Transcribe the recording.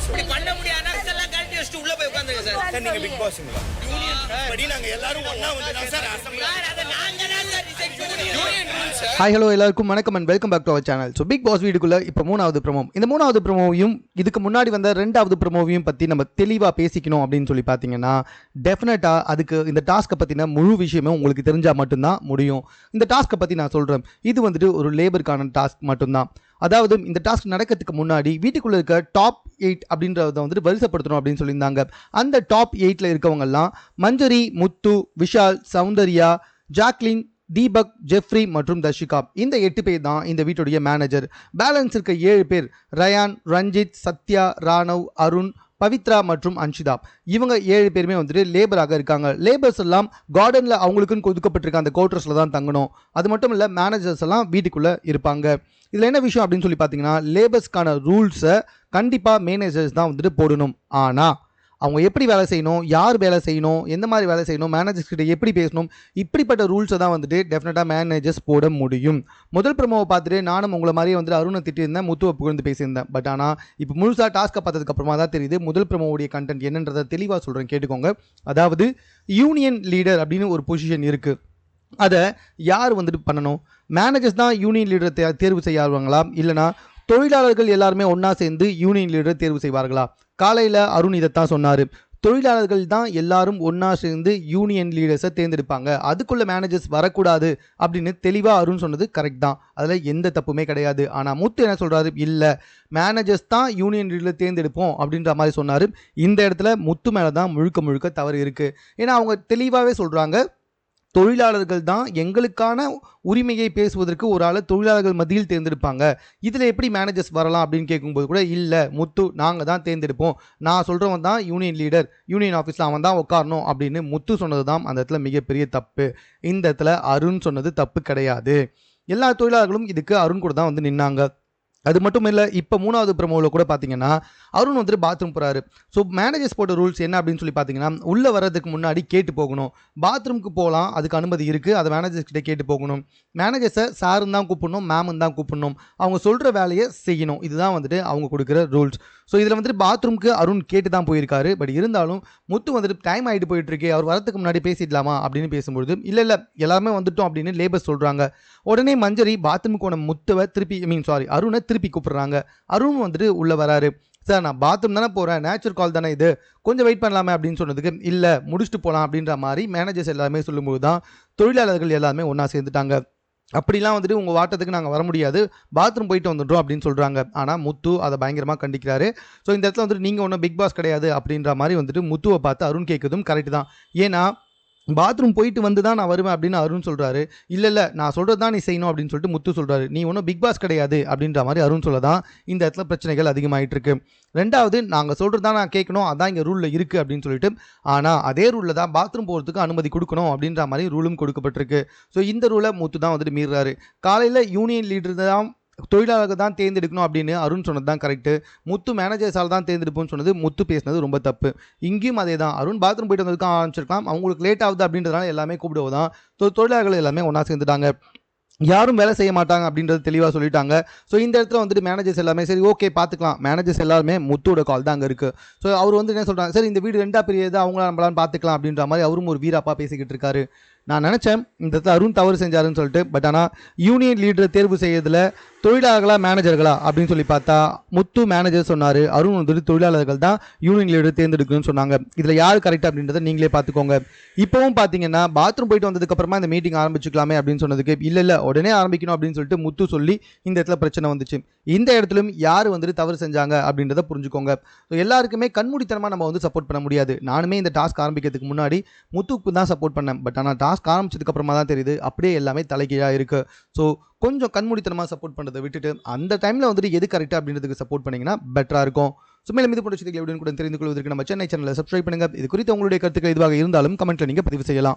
இப்படி பண்ண முடியாதுன்னா இதெல்லாம் கழட்டி வச்சுட்டு உள்ள போய் உட்காந்துங்க சார். நீங்க பிக் பாஸ்ங்களா? படி நாங்க எல்லாரும் ஒண்ணா வந்து சார் அசெம்பிளி அத நாங்க தான் சார் டிசைட் பண்ணுவோம். Union rules sir. Hi hello எல்லாருக்கும் வணக்கம் and welcome back to our channel. So Bigg Boss வீடுக்குள்ள இப்போ 3வது ப்ரோமோ. இந்த 3வது ப்ரோமோவையும் இதுக்கு முன்னாடி வந்த 2வது ப்ரோமோவையும் பற்றி நம்ம தெளிவாக பேசிக்கணும் அப்படின்னு சொல்லி பார்த்தீங்கன்னா டெஃபினட்டாக அதுக்கு இந்த டாஸ்க்கை பற்றின முழு விஷயமே உங்களுக்கு தெரிஞ்சால் மட்டும்தான் முடியும். இந்த டாஸ்க்கை பற்றி நான் சொல்கிறேன், இது வந்துட்டு ஒரு லேபருக்கான டாஸ்க் மட்டும்தான். அதாவது இந்த டாஸ்க் நடக்கிறதுக்கு முன்னாடி வீட்டுக்குள்ளே இருக்க டாப் 8 அப்படின்றத வந்துட்டு வரிசைப்படுத்தணும் அப்படின்னு சொல்லியிருந்தாங்க. அந்த டாப் 8ல் இருக்கவங்கெல்லாம் மஞ்சரி, முத்து, விஷால், சௌந்தர்யா, ஜாக்லின், தீபக், ஜெஃப்ரி மற்றும் தர்ஷிகா. இந்த 8 பேர் தான் இந்த வீட்டுடைய மேனேஜர். பேலன்ஸ் இருக்க 7 பேர் ரயான், ரஞ்சித், சத்யா, ராணவ், அருண், பவித்ரா மற்றும் அன்ஷிதா. இவங்க 7 பேருமே வந்துட்டு லேபராக இருக்காங்க. லேபர்ஸ் எல்லாம் கார்டனில் அவங்களுக்குன்னு ஒதுக்கப்பட்டிருக்க அந்த குவார்டர்ஸில் தான் தங்கணும். அது மட்டும் இல்லை, மேனேஜர்ஸ் எல்லாம் வீட்டுக்குள்ளே இருப்பாங்க. இதில் என்ன விஷயம் அப்படின்னு சொல்லி பார்த்தீங்கன்னா, லேபர்ஸ்க்கான ரூல்ஸை கண்டிப்பாக மேனேஜர்ஸ் தான் வந்துட்டு போடணும். ஆனால் அவங்க எப்படி வேலை செய்யணும், யார் வேலை செய்யணும், எந்த மாதிரி வேலை செய்யணும், மேனேஜர்ஸ் கிட்ட எப்படி பேசணும், இப்படிப்பட்ட ரூல்ஸை தான் வந்துட்டு டெஃபினட்டாக மேனேஜர்ஸ் போட முடியும். முதல் ப்ரோமோவை பார்த்துட்டு நானும் உங்களை மாதிரியே வந்துட்டு அருணை திட்டியிருந்தேன், முத்துவை புகழ்ந்து பேசியிருந்தேன். பட் ஆனால் இப்போ முழுசாக டாஸ்க்கை பார்த்ததுக்கப்புறமா தான் தெரியுது முதல் ப்ரோமோவுடைய கண்டென்ட் என்னன்றதை தெளிவாக சொல்கிறேன், கேட்டுக்கோங்க. அதாவது யூனியன் லீடர் அப்படின்னு ஒரு பொசிஷன் இருக்குது. அதை யார் வந்துட்டு பண்ணணும்? மேனேஜர்ஸ் தான் யூனியன் லீடரை தேர்வு செய்யாருவாங்களா, இல்லைனா தொழிலாளர்கள் எல்லாருமே ஒன்றா சேர்ந்து யூனியன் லீடரை தேர்வு செய்வார்களா? காலையில் அருண் இதைத்தான் சொன்னார். தொழிலாளர்கள் தான் எல்லாரும் ஒன்றா சேர்ந்து யூனியன் லீடர்ஸை தேர்ந்தெடுப்பாங்க, அதுக்குள்ளே மேனேஜர்ஸ் வரக்கூடாது அப்படின்னு தெளிவாக அருண் சொன்னது கரெக்ட் தான், அதில் எந்த தப்புமே கிடையாது. ஆனால் முத்து என்ன சொல்கிறாரு, இல்லை மேனேஜர்ஸ் தான் யூனியன் லீடரை தேர்ந்தெடுப்போம் அப்படின்ற மாதிரி சொன்னார். இந்த இடத்துல முத்து மேலே தான் முழுக்க முழுக்க தவறு இருக்குது. ஏன்னா அவங்க தெளிவாகவே சொல்கிறாங்க, தொழிலாளர்கள் தான் எங்களுக்கான உரிமையை பேசுவதற்கு ஒரு ஆளை தொழிலாளர்கள் மத்தியில் தேர்ந்தெடுப்பாங்க, இதில் எப்படி மேனேஜர்ஸ் வரலாம் அப்படின்னு கேட்கும்போது கூட இல்லை முத்து நாங்கள் தான் தேர்ந்தெடுப்போம், நான் சொல்கிறவன் தான் யூனியன் லீடர், யூனியன் ஆஃபீஸில் அவன் தான் உட்காரணும் அப்படின்னு முத்து சொன்னது தான் அந்த இடத்துல மிகப்பெரிய தப்பு. இந்த இடத்துல அருண் சொன்னது தப்பு கிடையாது. எல்லா தொழிலாளர்களும் இதுக்கு அருண் கூட தான் வந்து நின்னாங்க. அது மட்டும் இல்லை, இப்போ 3வது ப்ரோமோவில் கூட பார்த்தீங்கன்னா அருண் வந்துட்டு பாத்ரூம் போகிறாரு. ஸோ மேனேஜர்ஸ் போட்ட ரூல்ஸ் என்ன அப்படின்னு சொல்லி பார்த்தீங்கன்னா, உள்ளே வர்றதுக்கு முன்னாடி கேட்டு போகணும். பாத்ரூமுக்கு போகலாம், அதுக்கு அனுமதி இருக்குது, அதை மேனேஜர்ஸ் கிட்டே கேட்டு போகணும். மேனேஜர்ஸை சாருன்னு தான் கூப்பிடணும், மேமுன்னு தான் கூப்பிடணும், அவங்க சொல்கிற வேலையை செய்யணும். இதுதான் வந்துட்டு அவங்க கொடுக்குற ரூல்ஸ். ஸோ இதில் வந்துட்டு பாத்ரூமுக்கு அருண் கேட்டு தான் போயிருக்காரு. பட் இருந்தாலும் முத்து வந்துட்டு டைம் ஆகிட்டு போயிட்டுருக்கு, அவர் வரதுக்கு முன்னாடி பேசிடலாமா அப்படின்னு பேசும்பொழுது இல்லை எல்லாருமே வந்துட்டோம் அப்படின்னு லேபர்ஸ் சொல்கிறாங்க. உடனே மஞ்சரி பாத்ரூமுக்கு போன முத்துவை அருணை திருப்பி கூப்பிடுறாங்க. அருண் வந்துட்டு உள்ளே வராரு. சார் நான் பாத்ரூம் தானே போகிறேன், நேச்சுரல் கால் தானே இது, கொஞ்சம் வெயிட் பண்ணலாமே அப்படின்னு சொன்னதுக்கு இல்லை முடிச்சுட்டு போகலாம் அப்படின்ற மாதிரி மேனேஜர்ஸ் எல்லாருமே சொல்லும்போது தான் தொழிலாளர்கள் எல்லாருமே ஒன்றா சேர்ந்துட்டாங்க. அப்படிலாம் வந்துட்டு உங்கள் வாட்டத்துக்கு நாங்கள் வர முடியாது, பாத்ரூம் போயிட்டு வந்துட்டோம் அப்படின்னு சொல்கிறாங்க. ஆனால் முத்து அதை பயங்கரமாக கண்டிக்கிறாரு. ஸோ இந்த இடத்துல வந்துட்டு நீங்கள் ஒன்றும் பிக் பாஸ் கிடையாது அப்படின்ற மாதிரி வந்துட்டு முத்துவை பார்த்து அருண் கேட்குறதும் கரெக்டு தான். ஏன்னா பாத்ரூம் போயிட்டு வந்து தான் நான் வருவேன் அப்படின்னு அருண் சொல்கிறாரு. இல்லை நான் சொல்கிறது தான் நீ செய்யணும் அப்படின்னு சொல்லிட்டு முத்து சொல்கிறாரு. நீ ஒன்றும் பிக் பாஸ் கிடையாது அப்படின்ற மாதிரி அருண் சொல்ல தான் இந்த இடத்துல பிரச்சனைகள் அதிகமாகிட்டு இருக்கு. ரெண்டாவது, நாங்கள் சொல்கிறது தான் நான் கேட்கணும், அதான் இங்கே ரூலில் இருக்குது அப்படின்னு சொல்லிட்டு, ஆனால் அதே ரூலில் தான் பாத்ரூம் போகிறதுக்கு அனுமதி கொடுக்கணும் அப்படின்ற மாதிரி ரூலும் கொடுக்கப்பட்டிருக்கு. ஸோ இந்த ரூலை முத்து தான் வந்துட்டு மீறுறாரு. காலையில் யூனியன் லீடர் தான் தொழிலாளர்கள் தான் தேர்ந்தெடுக்கணும் அப்படின்னு அருண் சொன்னது தான் கரெக்டு. முத்து மேனேஜர்ஸால் தான் தேர்ந்தெடுப்போம்னு சொன்னது முத்து பேசினது ரொம்ப தப்பு. இங்கேயும் அதே தான், அருண் பாத்ரூம் போயிட்டு வந்ததுக்கு ஆரம்பிச்சிருக்கலாம், அவங்களுக்கு லேட் ஆகுது அப்படின்றதுனால எல்லாமே கூப்பிடுவதான். ஸோ தொழிலாளர்கள் எல்லாமே ஒன்றா சேர்ந்துட்டாங்க, யாரும் வேலை செய்ய மாட்டாங்க அப்படின்றது தெளிவாக சொல்லிட்டாங்க. ஸோ இந்த இடத்துல வந்துட்டு மேனேஜர்ஸ் எல்லாமே சரி ஓகே பார்த்துக்கலாம், மேனேஜர்ஸ் எல்லாருமே முத்தோட கால் தான் அங்கே இருக்குது. ஸோ அவர் வந்து என்ன சொல்கிறாங்க, சரி இந்த வீடு 2ஆ பிரியாது, அவங்கள நம்மளாம் பார்த்துக்கலாம் அப்படின்ற மாதிரி அவரும் ஒரு வீராப்பா பேசிக்கிட்டு இருக்காரு. நான் நினச்சேன் இந்த இடத்துல அருண் தவறு செஞ்சாருன்னு சொல்லிட்டு. பட் ஆனால் யூனியன் லீடரை தேர்வு செய்யறதுல தொழிலாளர்களா மேனேஜர்களா அப்படின்னு சொல்லி பார்த்தா முத்து மேனேஜர் சொன்னார், அருண் வந்துட்டு தொழிலாளர்கள் தான் யூனியன் லீடர் தேர்ந்தெடுக்கணும்னு சொன்னாங்க. இதில் யார் கரெக்ட் அப்படின்றத நீங்களே பார்த்துக்கோங்க. இப்போவும் பார்த்தீங்கன்னா பாத்ரூம் போயிட்டு வந்ததுக்கப்புறமா இந்த மீட்டிங் ஆரம்பிச்சுக்கலாமே அப்படின்னு சொன்னதுக்கு இல்லை உடனே ஆரம்பிக்கணும் அப்படின்னு சொல்லிட்டு முத்து சொல்லி இந்த இடத்துல பிரச்சனை வந்துச்சு. இந்த இடத்துலையும் யார் வந்துட்டு தவறு செஞ்சாங்க அப்படின்றத புரிஞ்சுக்கோங்க. ஸோ எல்லாருக்குமே கண்மூடித்தனமாக நம்ம வந்து சப்போர்ட் பண்ண முடியாது. நானுமே இந்த டாஸ்க் ஆரம்பிக்கிறதுக்கு முன்னாடி முத்துக்கு தான் சப்போர்ட் பண்ணேன். பட் ஆனால் டாஸ்க் ஆரம்பிச்சதுக்கு அப்புறமா தான் தெரியுது அப்படியே எல்லாமே தலைகீழாக இருக்குது. ஸோ கொஞ்சம் கண்மூடித்தனமாக சப்போர்ட் பண்ணுறதை விட்டுட்டு அந்த டைமில் வந்துட்டு எது கரெக்டாக அப்படின்றதுக்கு சப்போர்ட் பண்ணிங்கன்னா பெட்டராக இருக்கும். ஸோ மேலும் இது போன்ற விஷயங்களை கூட தெரிந்து கொள்வதற்கு நம்ம சென்னை சேனலை சப்ஸ்கிரைப் பண்ணுங்கள். இது குறித்து உங்களுடைய கருத்துக்கள் எதுவாக இருந்தாலும் கமெண்ட்டில் நீங்கள் பதிவு செய்யலாம்.